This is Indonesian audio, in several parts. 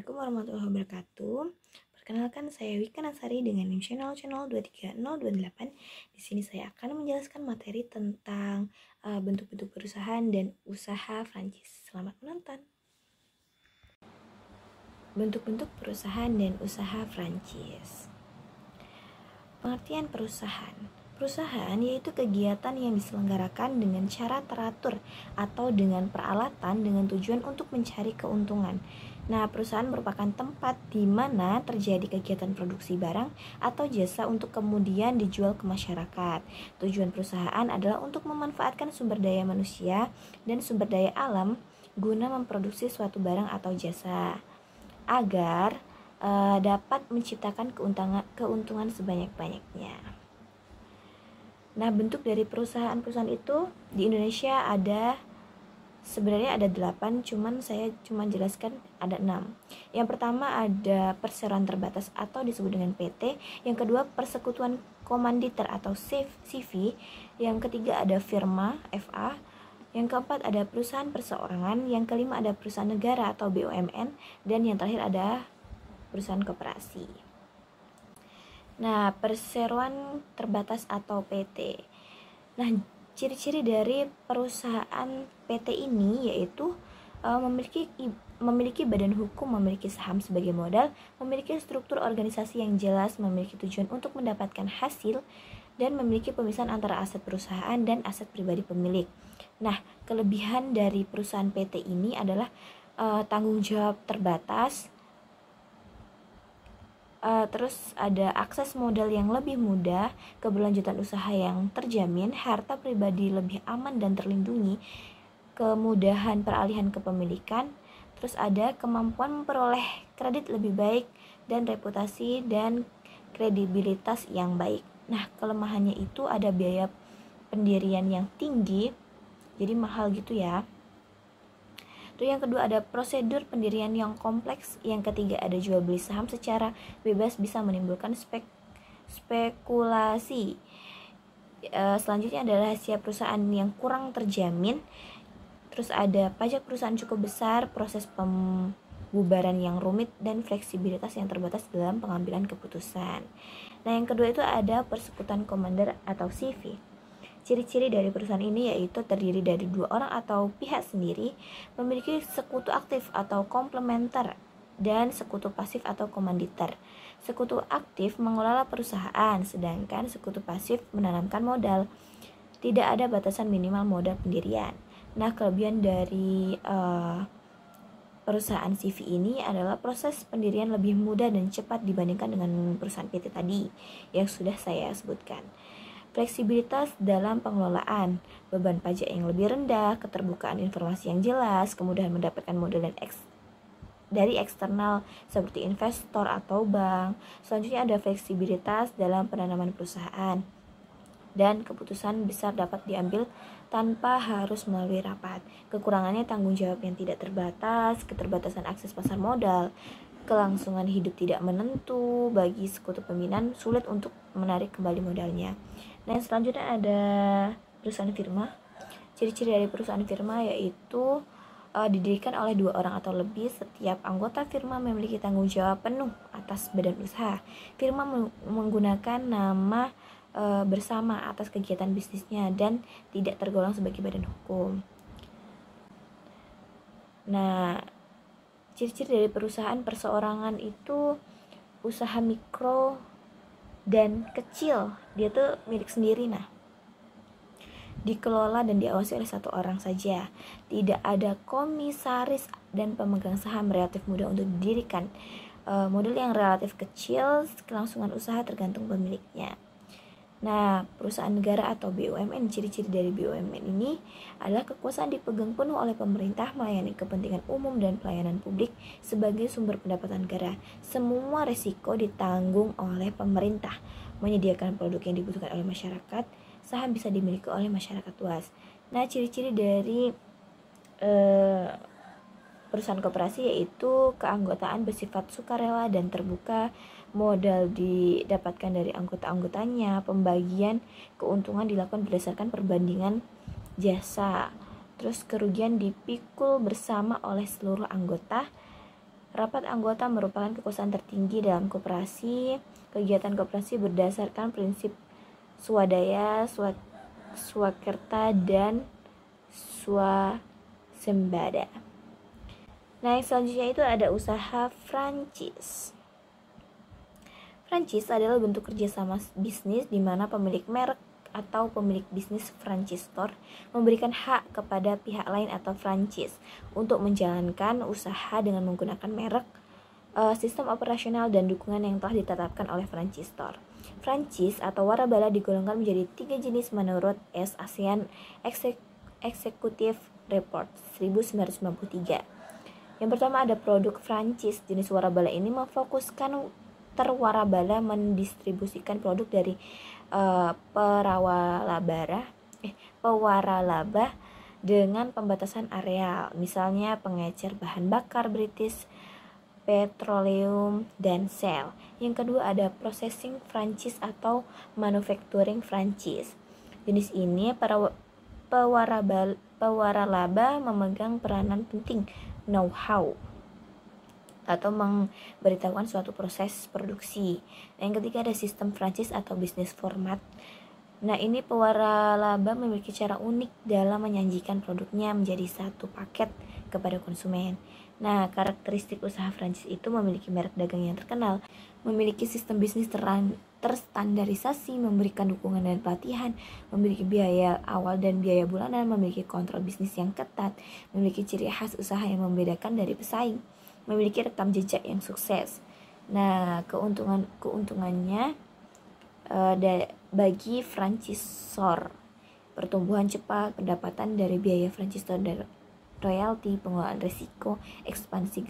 Assalamualaikum warahmatullahi wabarakatuh. Perkenalkan, saya Wika Nasari dengan NIM channel 23028. Di sini saya akan menjelaskan materi tentang bentuk-bentuk perusahaan dan usaha franchise. Selamat menonton. Bentuk-bentuk perusahaan dan usaha franchise. Pengertian perusahaan. Perusahaan yaitu kegiatan yang diselenggarakan dengan cara teratur atau dengan peralatan dengan tujuan untuk mencari keuntungan. Nah, perusahaan merupakan tempat di mana terjadi kegiatan produksi barang atau jasa untuk kemudian dijual ke masyarakat. Tujuan perusahaan adalah untuk memanfaatkan sumber daya manusia dan sumber daya alam guna memproduksi suatu barang atau jasa agar dapat menciptakan keuntungan sebanyak-banyaknya. Nah, bentuk dari perusahaan-perusahaan itu di Indonesia sebenarnya ada 8, cuman saya jelaskan ada 6. Yang pertama ada perseroan terbatas atau disebut dengan PT. Yang kedua persekutuan komanditer atau CV. Yang ketiga ada firma FA. Yang keempat ada perusahaan perseorangan. Yang kelima ada perusahaan negara atau BUMN. Dan yang terakhir ada perusahaan koperasi. Nah, perseroan terbatas atau PT. Nah, ciri-ciri dari perusahaan PT ini yaitu memiliki badan hukum, memiliki saham sebagai modal, memiliki struktur organisasi yang jelas, memiliki tujuan untuk mendapatkan hasil, dan memiliki pemisahan antara aset perusahaan dan aset pribadi pemilik. Nah, kelebihan dari perusahaan PT ini adalah tanggung jawab terbatas, terus ada akses modal yang lebih mudah, keberlanjutan usaha yang terjamin, harta pribadi lebih aman dan terlindungi, kemudahan peralihan kepemilikan, terus ada kemampuan memperoleh kredit lebih baik, dan reputasi dan kredibilitas yang baik. Nah, kelemahannya itu ada biaya pendirian yang tinggi, jadi mahal gitu ya. Terus yang kedua ada prosedur pendirian yang kompleks. Yang ketiga ada jual beli saham secara bebas bisa menimbulkan spekulasi. Selanjutnya adalah rahasia perusahaan yang kurang terjamin. Terus ada pajak perusahaan cukup besar, proses pembubaran yang rumit, dan fleksibilitas yang terbatas dalam pengambilan keputusan. Nah, yang kedua itu ada persekutuan komander atau CV. Ciri-ciri dari perusahaan ini yaitu terdiri dari 2 orang atau pihak sendiri, memiliki sekutu aktif atau komplementer, dan sekutu pasif atau komanditer. Sekutu aktif mengelola perusahaan, sedangkan sekutu pasif menanamkan modal. Tidak ada batasan minimal modal pendirian. Nah, kelebihan dari perusahaan CV ini adalah proses pendirian lebih mudah dan cepat dibandingkan dengan perusahaan PT tadi yang sudah saya sebutkan. Fleksibilitas dalam pengelolaan, beban pajak yang lebih rendah, keterbukaan informasi yang jelas, kemudahan mendapatkan modal dari eksternal seperti investor atau bank. Selanjutnya ada fleksibilitas dalam penanaman perusahaan, dan keputusan besar dapat diambil tanpa harus melalui rapat. Kekurangannya tanggung jawab yang tidak terbatas, keterbatasan akses pasar modal, kelangsungan hidup tidak menentu, bagi sekutu pembinaan sulit untuk menarik kembali modalnya. Nah, yang selanjutnya ada perusahaan firma. Ciri-ciri dari perusahaan firma yaitu didirikan oleh 2 orang atau lebih. Setiap anggota firma memiliki tanggung jawab penuh atas badan usaha. Firma menggunakan nama bersama atas kegiatan bisnisnya dan tidak tergolong sebagai badan hukum. Nah, ciri-ciri dari perusahaan perseorangan itu usaha mikro dan kecil, dia tuh milik sendiri. Nah, dikelola dan diawasi oleh 1 orang saja. Tidak ada komisaris dan pemegang saham, relatif mudah untuk didirikan. Modal yang relatif kecil, kelangsungan usaha tergantung pemiliknya. Nah, perusahaan negara atau BUMN, ciri-ciri dari BUMN ini adalah kekuasaan dipegang penuh oleh pemerintah, melayani kepentingan umum dan pelayanan publik sebagai sumber pendapatan negara. Semua risiko ditanggung oleh pemerintah, menyediakan produk yang dibutuhkan oleh masyarakat, saham bisa dimiliki oleh masyarakat luas. Nah, ciri-ciri dari perusahaan koperasi yaitu keanggotaan bersifat sukarela dan terbuka, modal didapatkan dari anggota-anggotanya, pembagian keuntungan dilakukan berdasarkan perbandingan jasa, terus kerugian dipikul bersama oleh seluruh anggota, Rapat anggota merupakan kekuasaan tertinggi dalam koperasi. Kegiatan koperasi berdasarkan prinsip swadaya, swakerta, dan swasembada. Nah, yang selanjutnya itu ada usaha franchise. Franchise adalah bentuk kerjasama bisnis di mana pemilik merek atau pemilik bisnis franchise store memberikan hak kepada pihak lain atau franchise untuk menjalankan usaha dengan menggunakan merek, sistem operasional, dan dukungan yang telah ditetapkan oleh franchise store. Franchise atau warabala digolongkan menjadi 3 jenis menurut ASEAN Executive Report 1993. Yang pertama ada produk franchise. Jenis warabala ini memfokuskan terwarabala mendistribusikan produk dari pewaralaba dengan pembatasan areal, misalnya pengecer bahan bakar British Petroleum dan Shell. Yang kedua ada processing franchise atau manufacturing franchise. Jenis ini pewaralaba memegang peranan penting know-how atau memberitahukan suatu proses produksi. Nah, yang ketiga ada sistem franchise atau bisnis format. Nah, ini pewaralaba memiliki cara unik dalam menyajikan produknya menjadi satu paket kepada konsumen. Nah, karakteristik usaha franchise itu memiliki merek dagang yang terkenal, memiliki sistem bisnis terstandarisasi, memberikan dukungan dan pelatihan, memiliki biaya awal dan biaya bulanan, memiliki kontrol bisnis yang ketat, memiliki ciri khas usaha yang membedakan dari pesaing, memiliki rekam jejak yang sukses. Nah, keuntungannya bagi franchisor, pertumbuhan cepat, pendapatan dari biaya franchisor dan royalti, pengelolaan risiko, ekspansi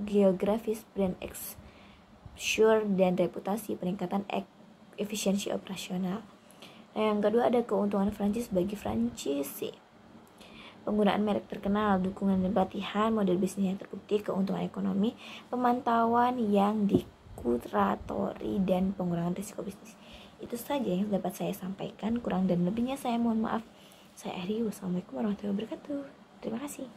geografis, brand exposure dan reputasi, peningkatan efisiensi operasional. Nah, yang kedua ada keuntungan franchise bagi franchisee. Penggunaan merek terkenal, dukungan dan pelatihan, model bisnis yang terbukti, keuntungan ekonomi, pemantauan yang dikuratori, dan pengurangan risiko bisnis. Itu saja yang dapat saya sampaikan. Kurang dan lebihnya saya mohon maaf. Saya akhiri. Wassalamualaikum warahmatullahi wabarakatuh. Terima kasih.